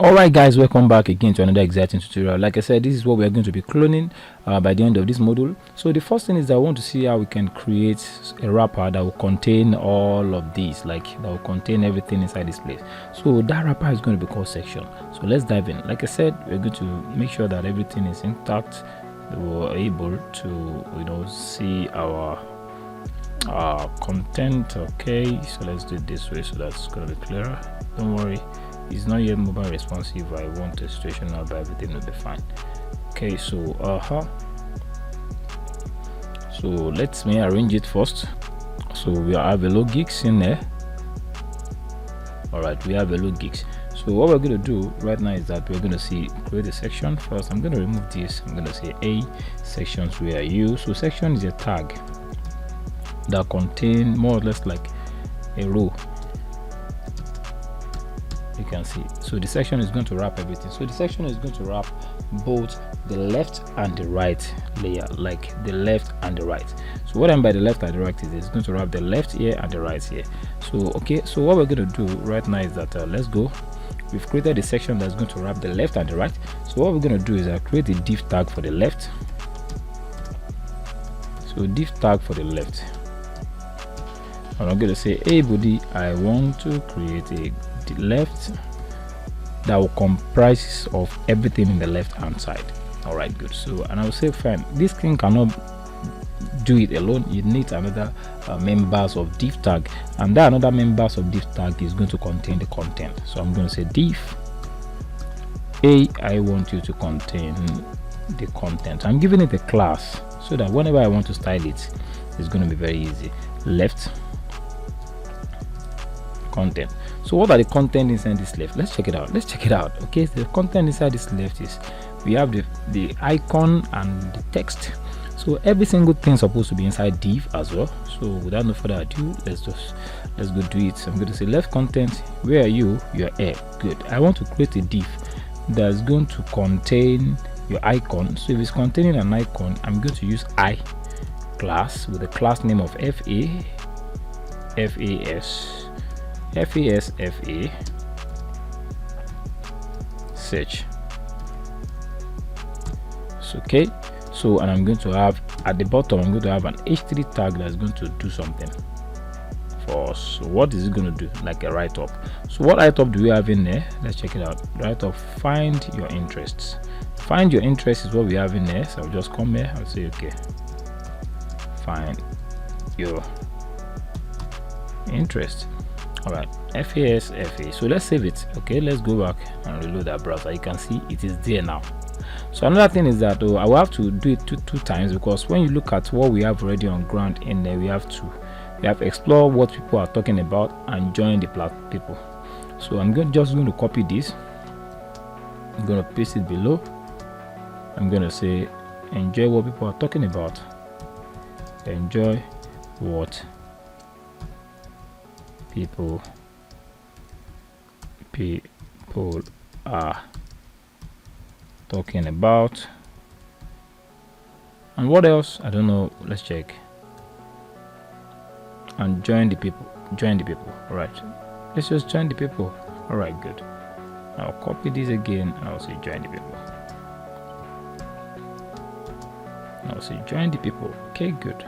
Alright guys, welcome back again to another exciting tutorial. Like I said, this is what we are going to be cloning by the end of this module. So the first thing is that I want to see how we can create a wrapper that will contain all of these, like that will contain everything inside this place. So that wrapper is going to be called section. So let's dive in. Like I said, we're going to make sure that everything is intact. We're able to see our content. Okay, so let's do it this way so that's going to be clearer. Don't worry, it's not yet mobile responsive. I want a situation now, but everything will be fine. Okay, so so let me arrange it first. So we have a low gigs in there. All right, we have a low gigs. So what we're going to do right now is that we're going to create a section first. I'm going to remove this. I'm going to say a sections where you. So section is a tag that contain more or less like a row. You can see, so the section is going to wrap everything. So the section is going to wrap both the left and the right layer, like the left and the right. So what I mean by the left and the right is it's going to wrap the left here and the right here. So okay, so what we're going to do right now is that let's go. We've created a section that's going to wrap the left and the right. So what we're going to do is create a div tag for the left. So div tag for the left, and I'm going to say, hey buddy, I want to create a left that will comprise of everything in the left hand side. All right, good. So and I'll say fine, this thing cannot do it alone. You need another members of div tag, and that another members of div tag is going to contain the content. So I'm going to say div I want you to contain the content. I'm giving it a class so that whenever I want to style it, it's going to be very easy. Left content. So what are the content inside this left? Let's check it out. Okay, so the content inside this left is we have the icon and the text. So every single thing is supposed to be inside div as well. So without no further ado, let's go do it. So I'm going to say left content, where are you? You're here. Good. I want to create a div that's going to contain your icon. So if it's containing an icon, I'm going to use I class with the class name of FASFA search. So okay, so and I'm going to have at the bottom, I'm going to have an h3 tag that's going to do something for us. So what is it going to do? Like a write-up. So what write-up do we have in there? Let's check it out. Write-up, find your interests. Find your interest is what we have in there. So I'll just come here, I'll say okay, find your interest. All right, FASFA. So let's save it. Okay, let's go back and reload that browser. You can see it is there now. So another thing is that I will have to do it two times, because when you look at what we have already on ground in there, we have to explore what people are talking about and join the people. So I'm just going to copy this. I'm going to paste it below. I'm going to say enjoy what people are talking about. Enjoy what people are talking about. And what else? I don't know. Let's check. And join the people. All right, let's just join the people. All right, good. I'll copy this again and I'll say join the people. I'll say join the people. Okay, good.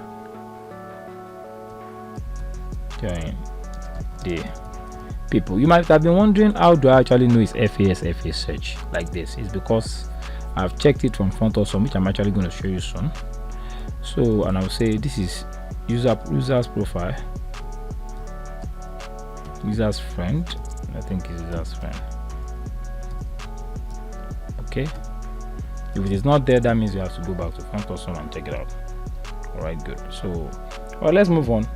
Join the people. You might have been wondering, how do I actually know it's FASFA search like this? It's because I've checked it from front also, which I'm actually going to show you soon. So and I'll say this is user's profile, user's friend. I think it's user's friend. Okay, if it is not there, that means you have to go back to front also and check it out. All right, good. So well, let's move on.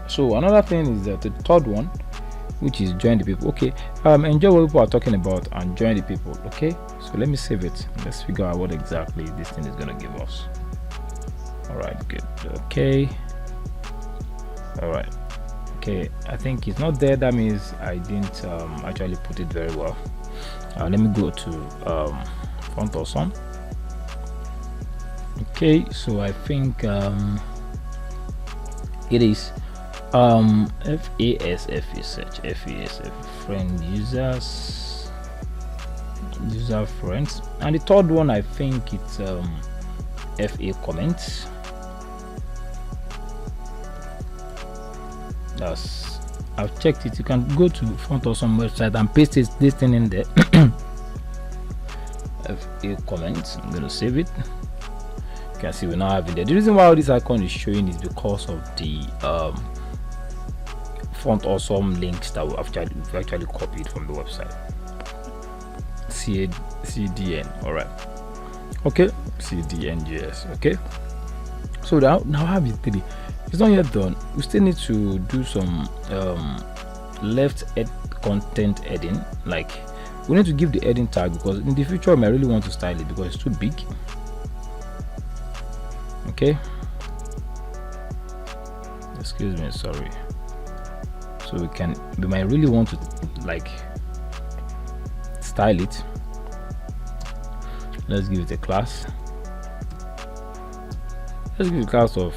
So another thing is that the third one, which is join the people. Okay, enjoy what people are talking about and join the people. Okay, so let me save it. Let's figure out what exactly this thing is going to give us. All right, good. Okay, all right. Okay, I think it's not there. That means I didn't actually put it very well. Let me go to front or some. Okay, so I think it is FASFA search, FASFA friend users user friends. And the third one, I think it's FA comments. That's, I've checked it. You can go to Font Awesome website and paste this thing in there. FA comments. I'm gonna save it. You can see we now have it there. The reason why all this icon is showing is because of the Font Awesome links that we've actually copied from the website. CDN. All right. Okay. CDNJS. Okay. So now have it 3. It's not yet done. We still need to do some left content heading. Like, we need to give the heading tag, because in the future I really want to style it because it's too big. Okay, excuse me, sorry. So we might really want to like style it. Let's give it a class. Let's give it a class of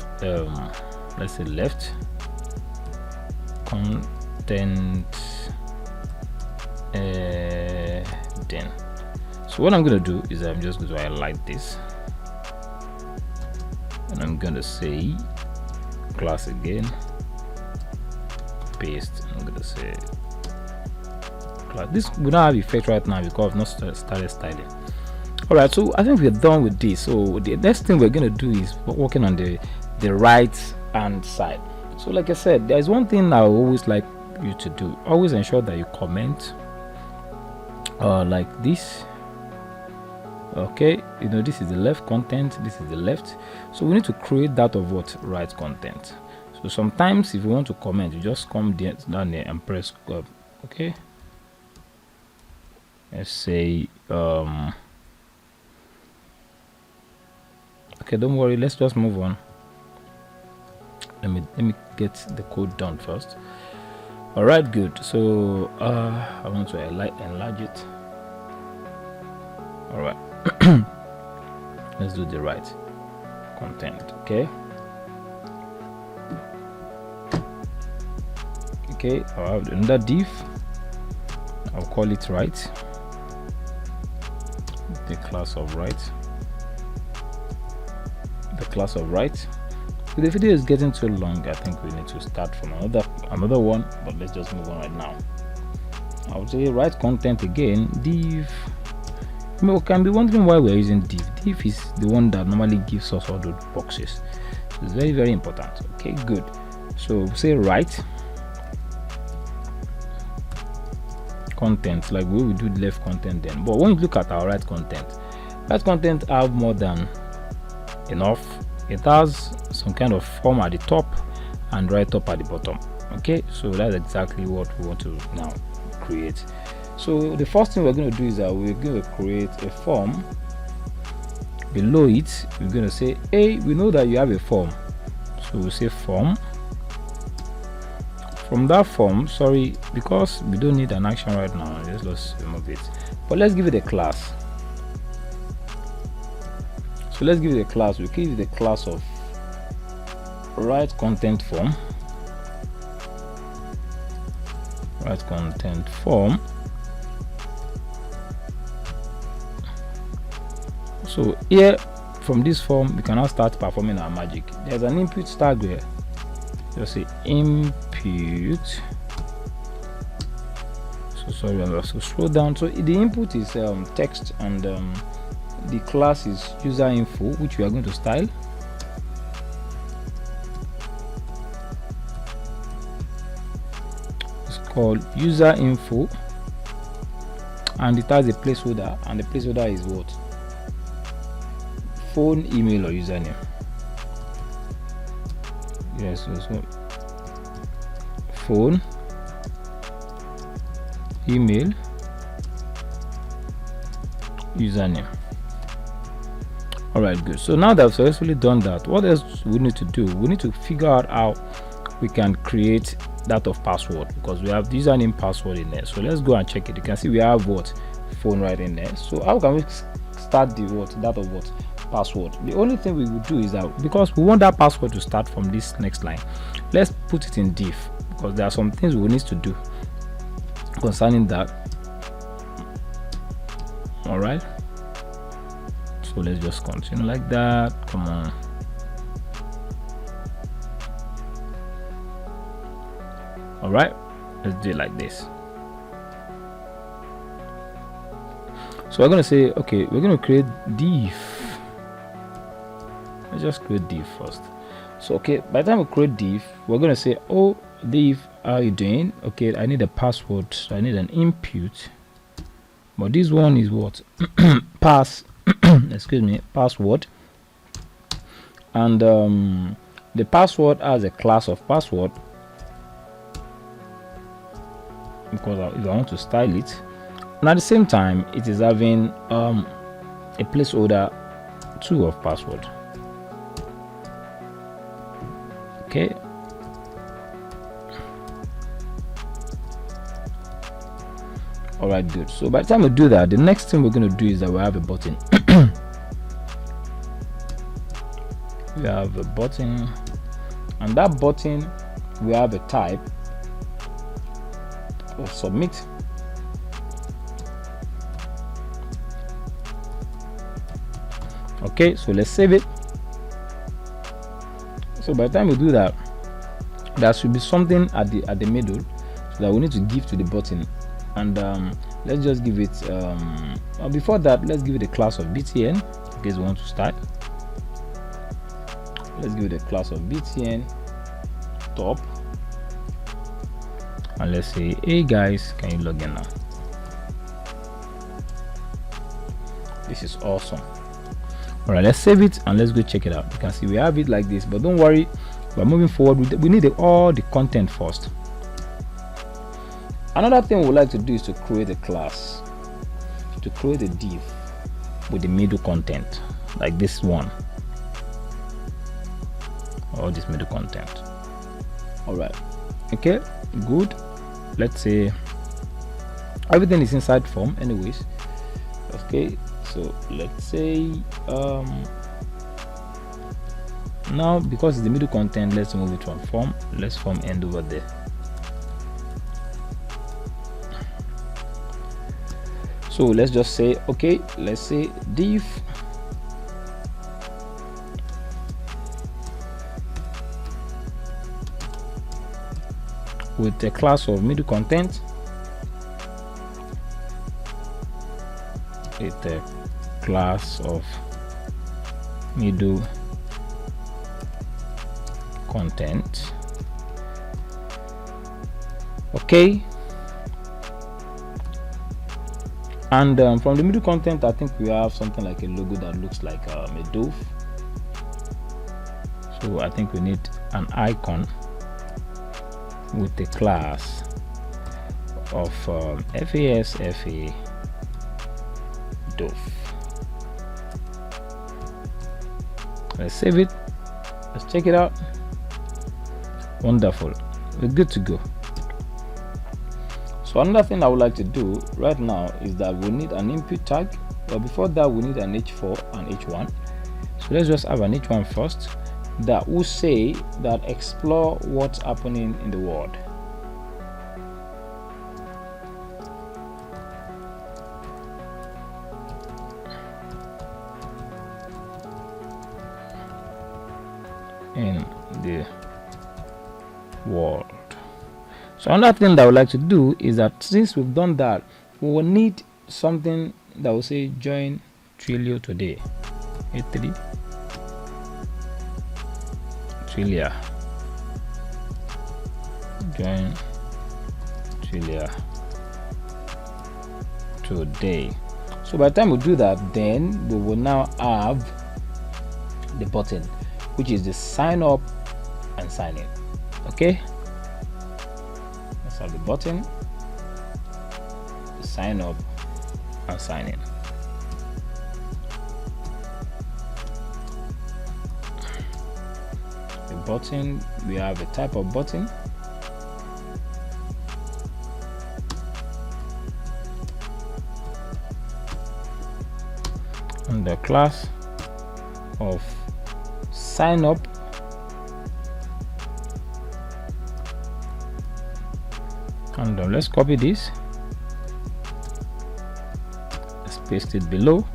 let's say left content then. So what I'm gonna do is I'm just going to highlight this, and I'm gonna say class again, paste. I'm gonna say class. This will not have effect right now because I've not started styling. All right, so I think we're done with this. So the next thing we're gonna do is working on the right hand side. So like I said, there's one thing I always like you to do. Always ensure that you comment like this. Okay, you know, this is the left content, this is the left, so we need to create that of what right content. So sometimes if you want to comment, you just come down there and press okay, let's say okay, don't worry, let's just move on. Let me get the code done first. All right, good. So I want to enlarge it. All right. Let's do the right content. Okay, I'll have another div. I'll call it right, the class of right. If the video is getting too long, I think we need to start from another one, but let's just move on right now. I'll say right content again, div. You can be wondering why we're using div. Div is the one that normally gives us all those boxes. It's very, very important. Okay, good. So say right content, like we will do left content then. But when you look at our right content have more than enough. It has some kind of form at the top and right up at the bottom. Okay, so that's exactly what we want to now create. So the first thing we're going to do is that we're going to create a form. Below it, we're going to say, hey, we know that you have a form, so we'll say form. From that form, sorry, because we don't need an action right now, let's remove it, but let's give it a class. So let's give it a class. We give it a class of right content form. Right content form. So here from this form we can now start performing our magic. There's an input tag here. Just say input. So sorry, I'm also scroll down. So the input is text, and the class is user info, which we are going to style. It's called user info, and it has a placeholder, and the placeholder is what? Phone, email, or username. Yes, so phone, email, username. All right, good. So now that I've successfully done that, what else we need to do? We need to figure out how we can create that of password, because we have the username password in there. So let's go and check it. You can see we have what? Phone right in there. So how can we start the what? That of what? Password. The only thing we will do is that, because we want that password to start from this next line, let's put it in div, because there are some things we need to do concerning that. All right, so let's just continue like that. Come on. All right, let's do it like this. So we're going to say, okay, we're going to create div. Let's just create div first. So okay, by the time we create div, we're going to say, oh div, how are you doing? Okay, I need a password, so I need an input, but this one is what? Excuse me, password. And the password has a class of password, because if I want to style it, and at the same time it is having a placeholder 2 of password. Okay, all right, good. So by the time we do that, the next thing we're going to do is that we have a button. We have a button, and that button we have a type of submit. Okay, so let's save it. So by the time we do that, there should be something at the middle, so that we need to give to the button. And let's just give it before that, let's give it a class of btn in case we want to start. Let's give it a class of btn top, and let's say, hey guys, can you log in now? This is awesome. All right, let's save it and let's go check it out. You can see we have it like this, but don't worry, we're moving forward. We need all the content first. Another thing we like to do is to create a class, to create a div with the middle content, like this one, or this middle content. All right, okay, good. Let's say everything is inside form anyways. Okay, so let's say now, because it's the middle content, let's move it from form. Let's form end over there. So let's just say, okay, let's say div with a class of middle content, with a class of middle content. Okay, and from the middle content, I think we have something like a logo that looks like a dove. So I think we need an icon with the class of FASFA dove. Let's save it. Let's check it out. Wonderful, we're good to go. So another thing I would like to do right now is that we need an input tag, but before that we need an h4 and h1. So let's just have an h1 first that will say that explore what's happening in the world. In the world. So another thing that I would like to do is that since we've done that, we will need something that will say join Twilio today. A3 Twilio, join Twilio today. So by the time we do that, then we will now have the button, which is the sign up and sign in. Okay, let's have the button, the sign up and sign in. The button, we have a type of button, and the class of sign up and let's copy this, let's paste it below,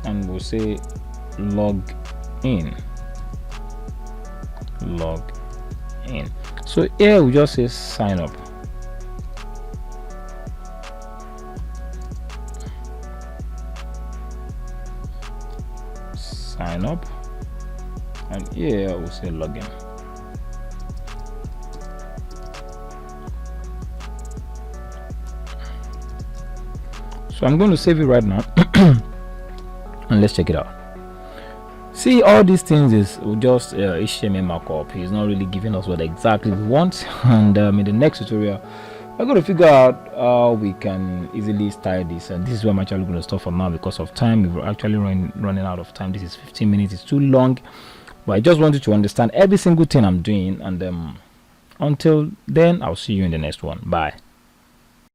and we'll say log in. So here we just say sign up. And here we'll say login. So I'm going to save it right now and let's check it out. See, all these things is just HTML markup. He's not really giving us what exactly we want. And in the next tutorial, we're going to figure out how we can easily style this. And this is where I'm actually going to stop for now because of time. We're actually running out of time. This is 15 minutes. It's too long. But I just wanted to understand every single thing I'm doing. And until then, I'll see you in the next one. Bye.